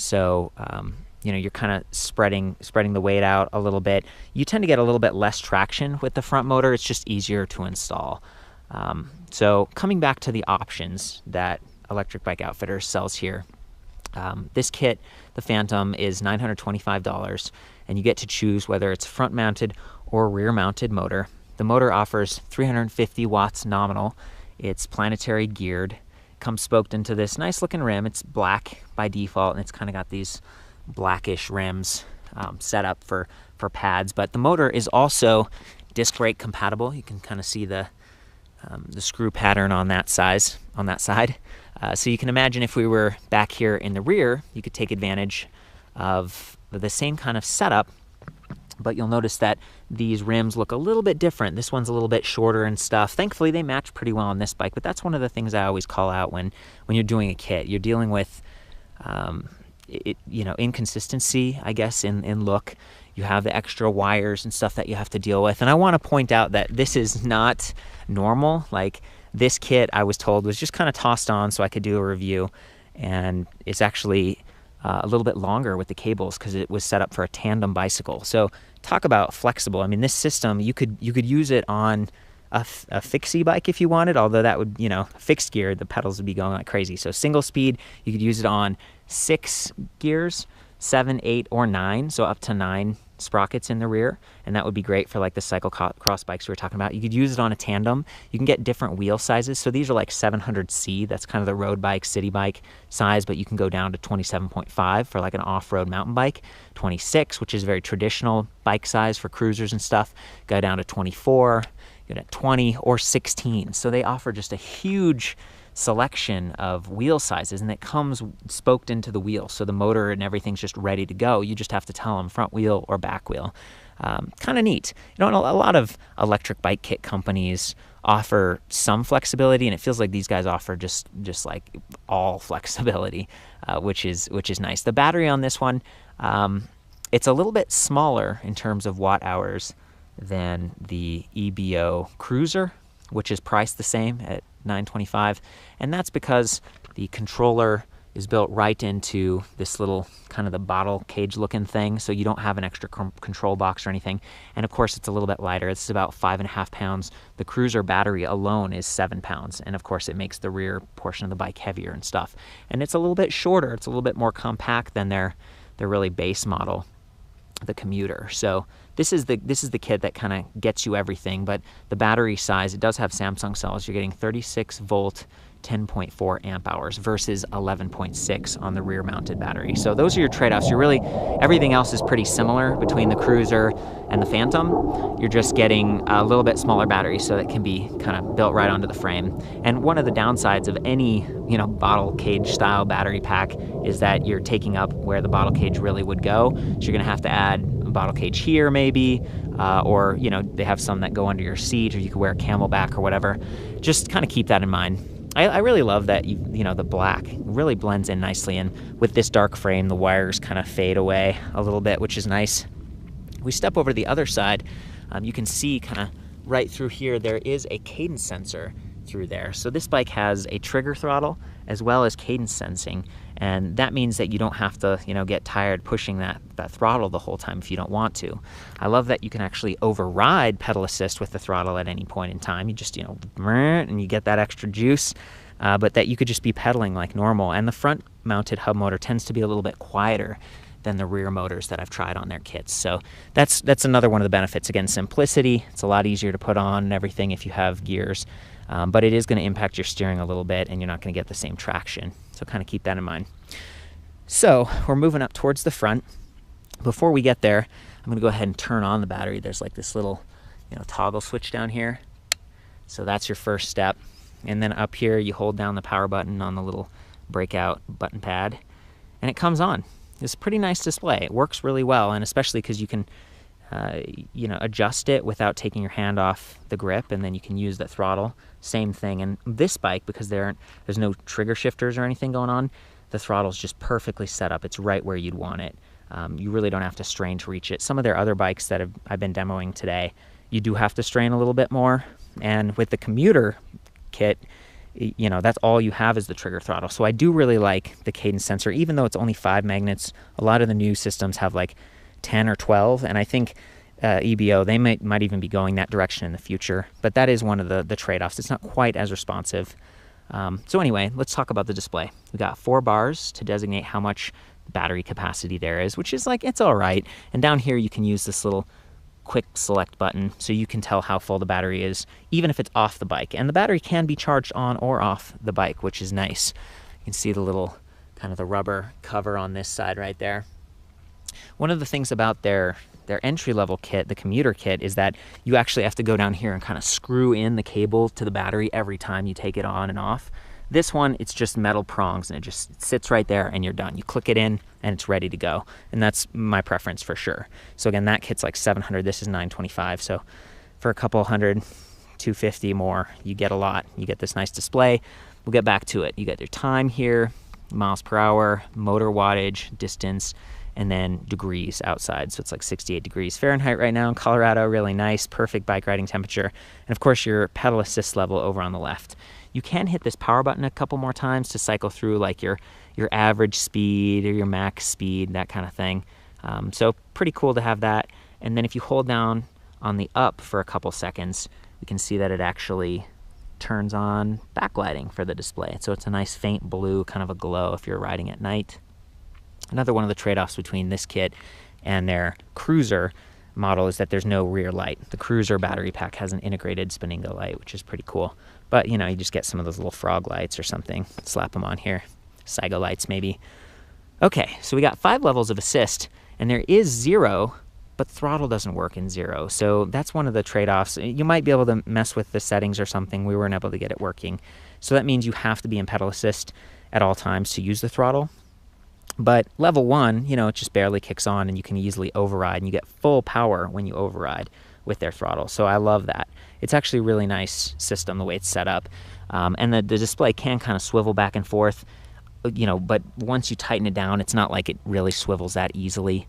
So, you know, you're kind of spreading the weight out a little bit. You tend to get a little bit less traction with the front motor. It's just easier to install. So coming back to the options that Electric Bike Outfitters sells here, this kit, the Phantom, is $925, and you get to choose whether it's front-mounted or rear-mounted motor. The motor offers 350 watts nominal. It's planetary geared. Comes spoked into this nice-looking rim. It's black by default, and it's kind of got these blackish rims set up for pads. But the motor is also disc brake compatible. You can kind of see the screw pattern on that side. So you can imagine if we were back here in the rear, you could take advantage of the same kind of setup, but you'll notice that these rims look a little bit different. This one's a little bit shorter and stuff. Thankfully, they match pretty well on this bike, but that's one of the things I always call out when you're doing a kit. You're dealing with inconsistency, I guess, in look. You have the extra wires and stuff that you have to deal with. And I want to point out that this is not normal. Like, this kit, I was told, was just kind of tossed on so I could do a review. And it's actually a little bit longer with the cables because it was set up for a tandem bicycle. So talk about flexible. I mean, this system, you could use it on a fixie bike if you wanted, although that would, fixed gear, the pedals would be going like crazy. So single speed, you could use it on 6 gears, 7, 8, or 9, so up to 9 sprockets in the rear, and that would be great for like the cyclocross bikes we were talking about. You could use it on a tandem. You can get different wheel sizes. So these are like 700C. That's kind of the road bike, city bike size, but you can go down to 27.5 for like an off-road mountain bike, 26, which is very traditional bike size for cruisers and stuff, go down to 24, go to 20, or 16. So they offer just a huge selection of wheel sizes, and it comes spoked into the wheel, so the motor and everything's just ready to go. You just have to tell them front wheel or back wheel. Kind of neat. A lot of electric bike kit companies offer some flexibility, and it feels like these guys offer just like all flexibility, which is nice. The battery on this one, it's a little bit smaller in terms of watt hours than the EBO Cruiser, which is priced the same at $925, and that's because the controller is built right into this little kind of the bottle cage looking thing, so you don't have an extra control box or anything. And of course, it's a little bit lighter. It's about 5.5 pounds. The Cruiser battery alone is 7 pounds, and of course, it makes the rear portion of the bike heavier and stuff. And it's a little bit shorter. It's a little bit more compact than their really base model, the Commuter. So this is the kit that kind of gets you everything, but the battery size, it does have Samsung cells. You're getting 36 volt, 10.4 amp hours versus 11.6 on the rear mounted battery. So those are your trade-offs. Everything else is pretty similar between the Cruiser and the Phantom. You're just getting a little bit smaller battery, so that can be kind of built right onto the frame. And one of the downsides of any, bottle cage style battery pack is that you're taking up where the bottle cage really would go. So you're gonna have to add a bottle cage here maybe, or they have some that go under your seat, or you could wear a Camelback or whatever. Just kind of keep that in mind. I really love that the black really blends in nicely, and with this dark frame, the wires kind of fade away a little bit, which is nice. We step over to the other side, you can see kind of right through here, there is a cadence sensor through there. So this bike has a trigger throttle as well as cadence sensing, and that means that you don't have to get tired pushing that throttle the whole time if you don't want to. I love that you can actually override pedal assist with the throttle at any point in time. You just and you get that extra juice, but that you could just be pedaling like normal. And the front mounted hub motor tends to be a little bit quieter than the rear motors that I've tried on their kits. So that's another one of the benefits. Again, simplicity. It's a lot easier to put on and everything if you have gears. But it is going to impact your steering a little bit, and you're not going to get the same traction. So kind of keep that in mind. So we're moving up towards the front. Before we get there, I'm going to go ahead and turn on the battery. There's like this little toggle switch down here. So that's your first step. And then up here, you hold down the power button on the little breakout button pad, and it comes on. It's a pretty nice display. It works really well, and especially because you can adjust it without taking your hand off the grip, and then you can use the throttle. Same thing. And this bike, because there's no trigger shifters or anything going on, the throttle's just perfectly set up. It's right where you'd want it. You really don't have to strain to reach it. Some of their other bikes that I've been demoing today, you do have to strain a little bit more. And with the Commuter kit, you know, that's all you have is the trigger throttle. So I do really like the cadence sensor, even though it's only 5 magnets. A lot of the new systems have like 10 or 12, and I think EBO, they might even be going that direction in the future. But that is one of the trade-offs. It's not quite as responsive. So anyway, let's talk about the display. We got 4 bars to designate how much battery capacity there is, which is like, it's all right. And down here you can use this little quick select button so you can tell how full the battery is, even if it's off the bike. And the battery can be charged on or off the bike, which is nice. You can see the little kind of the rubber cover on this side right there. One of the things about their entry-level kit, the commuter kit, is that you actually have to go down here and kind of screw in the cable to the battery every time you take it on and off. This one, it's just metal prongs, and it just sits right there and you're done. You click it in and it's ready to go. And that's my preference for sure. So again, that kit's like $700, this is $925. So for a couple hundred, $250 more, you get a lot. You get this nice display. We'll get back to it. You get your time here, miles per hour, motor wattage, distance, and then degrees outside. So it's like 68 degrees Fahrenheit right now in Colorado. Really nice, perfect bike riding temperature. And of course your pedal assist level over on the left. You can hit this power button a couple more times to cycle through like your average speed or your max speed, that kind of thing. So pretty cool to have that. And then if you hold down on the up for a couple seconds, we can see that it actually turns on backlighting for the display. So it's a nice faint blue, kind of a glow if you're riding at night. Another one of the trade-offs between this kit and their Cruiser model is that there's no rear light. The Cruiser battery pack has an integrated Spinningo light, which is pretty cool. But, you know, you just get some of those little frog lights or something. Slap them on here. Saigo lights, maybe. Okay, so we got 5 levels of assist, and there is 0, but throttle doesn't work in 0. So that's one of the trade-offs. You might be able to mess with the settings or something. We weren't able to get it working. So that means you have to be in pedal assist at all times to use the throttle. But level 1, you know, it just barely kicks on and you can easily override, and you get full power when you override with their throttle. So I love that. It's actually a really nice system the way it's set up. And the display can kind of swivel back and forth, you know, but once you tighten it down, it's not like it really swivels that easily.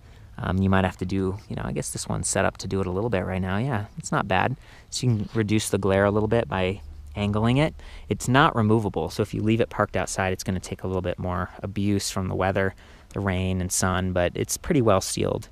You might have to do, you know, I guess this one's set up to do it a little bit right now. Yeah, it's not bad. So you can reduce the glare a little bit by angling it. It's not removable, so if you leave it parked outside, it's going to take a little bit more abuse from the weather, the rain and sun, but it's pretty well sealed.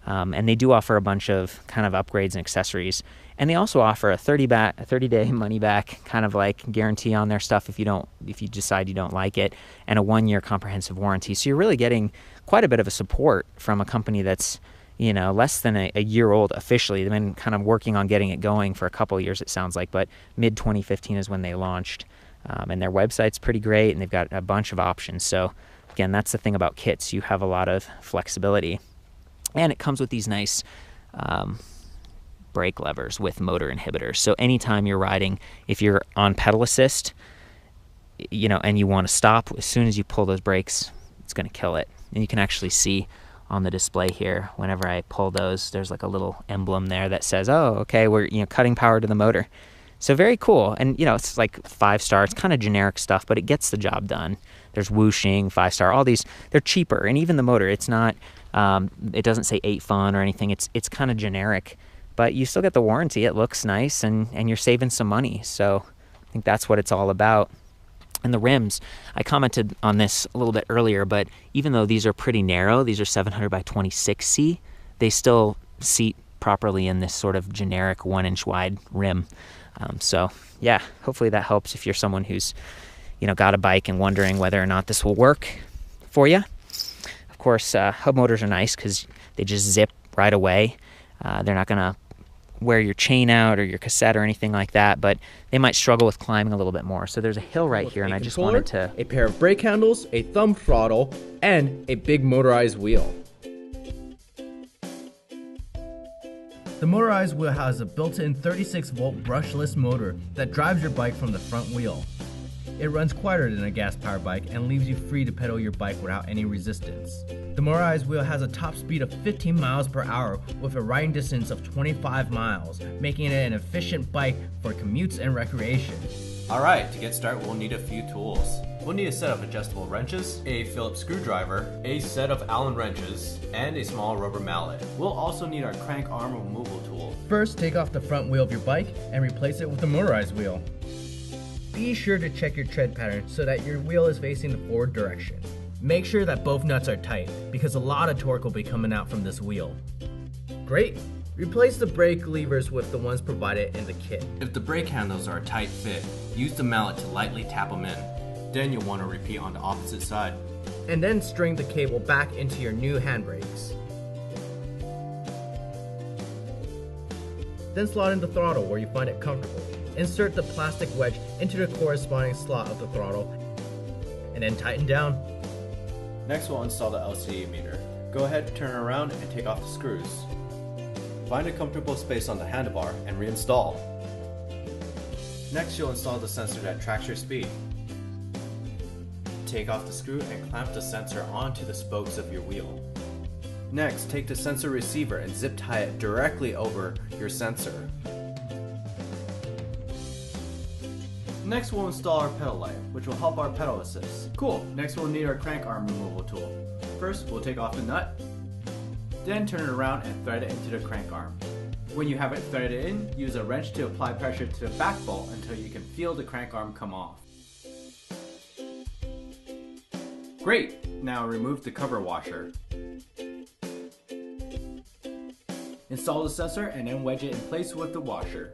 And they do offer a bunch of kind of upgrades and accessories. And they also offer a 30-day money-back kind of like guarantee on their stuff if you decide you don't like it, and a 1-year comprehensive warranty. So you're really getting quite a bit of a support from a company that's, you know, less than a year old officially. They've been kind of working on getting it going for a couple of years, it sounds like, but mid-2015 is when they launched. And their website's pretty great, and they've got a bunch of options. So again, that's the thing about kits. You have a lot of flexibility. And it comes with these nice brake levers with motor inhibitors. So anytime you're riding, if you're on pedal assist, you know, and you want to stop, as soon as you pull those brakes, it's going to kill it. And you can actually see on the display here, whenever I pull those, there's like a little emblem there that says, oh, okay, we're, you know, cutting power to the motor. So very cool. And, you know, it's like 5-star. It's kind of generic stuff, but it gets the job done. There's whooshing, 5-star, all these, they're cheaper. And even the motor, it's not, it doesn't say 8 Fun or anything. It's kind of generic, but you still get the warranty. It looks nice, and you're saving some money. So I think that's what it's all about. And the rims, I commented on this a little bit earlier, but even though these are pretty narrow, these are 700 by 26C, they still seat properly in this sort of generic 1-inch wide rim. So yeah, hopefully that helps if you're someone who's, you know, got a bike and wondering whether or not this will work for you. Of course, hub motors are nice because they just zip right away. They're not gonna wear your chain out or your cassette or anything like that, but they might struggle with climbing a little bit more. So there's a hill right here, and I just wanted to... a pair of brake handles, a thumb throttle, and a big motorized wheel. The motorized wheel has a built-in 36-volt brushless motor that drives your bike from the front wheel. It runs quieter than a gas-powered bike and leaves you free to pedal your bike without any resistance. The motorized wheel has a top speed of 15 miles per hour with a riding distance of 25 miles, making it an efficient bike for commutes and recreation. Alright, to get started we'll need a few tools. We'll need a set of adjustable wrenches, a Phillips screwdriver, a set of Allen wrenches, and a small rubber mallet. We'll also need our crank arm removal tool. First, take off the front wheel of your bike and replace it with the motorized wheel. Be sure to check your tread pattern so that your wheel is facing the forward direction. Make sure that both nuts are tight because a lot of torque will be coming out from this wheel. Great! Replace the brake levers with the ones provided in the kit. If the brake handles are a tight fit, use the mallet to lightly tap them in. Then you'll want to repeat on the opposite side. And then string the cable back into your new handbrakes. Then slot in the throttle where you find it comfortable. Insert the plastic wedge into the corresponding slot of the throttle, and then tighten down. Next we'll install the LCD meter. Go ahead, turn it around, and take off the screws. Find a comfortable space on the handlebar and reinstall. Next you'll install the sensor that tracks your speed. Take off the screw and clamp the sensor onto the spokes of your wheel. Next, take the sensor receiver and zip tie it directly over your sensor. Next we'll install our pedal light, which will help our pedal assist. Cool, next we'll need our crank arm removal tool. First, we'll take off the nut, then turn it around and thread it into the crank arm. When you have it threaded in, use a wrench to apply pressure to the back bolt until you can feel the crank arm come off. Great! Now remove the cover washer. Install the sensor and then wedge it in place with the washer.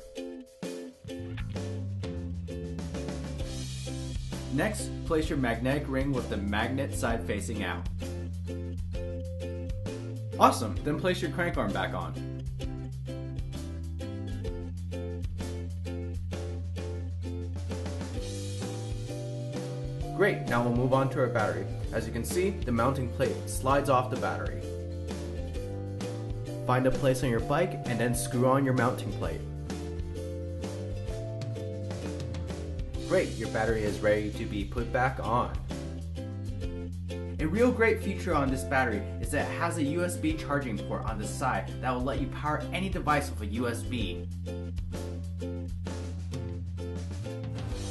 Next, place your magnetic ring with the magnet side facing out. Awesome! Then place your crank arm back on. Great, now we'll move on to our battery. As you can see, the mounting plate slides off the battery. Find a place on your bike and then screw on your mounting plate. Great, your battery is ready to be put back on. A real great feature on this battery is that it has a USB charging port on the side that will let you power any device with a USB.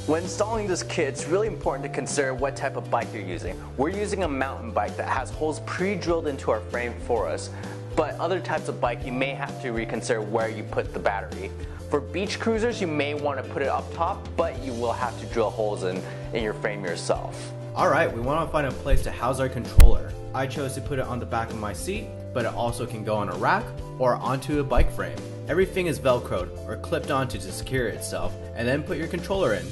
When installing this kit, it's really important to consider what type of bike you're using. We're using a mountain bike that has holes pre-drilled into our frame for us, but other types of bike you may have to reconsider where you put the battery. For beach cruisers, you may want to put it up top, but you will have to drill holes in your frame yourself. Alright, we want to find a place to house our controller. I chose to put it on the back of my seat, but it also can go on a rack or onto a bike frame. Everything is velcroed or clipped onto to secure itself, and then put your controller in.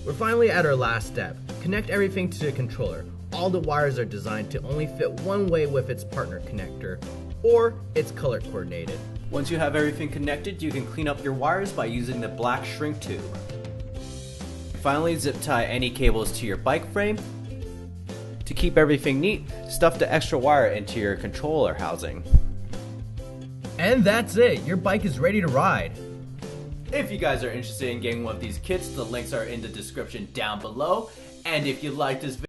We're finally at our last step. Connect everything to the controller. All the wires are designed to only fit one way with its partner connector, or it's color coordinated. Once you have everything connected, you can clean up your wires by using the black shrink tube. Finally, zip tie any cables to your bike frame. To keep everything neat, stuff the extra wire into your controller housing. And that's it, your bike is ready to ride. If you guys are interested in getting one of these kits, the links are in the description down below. And if you like this video,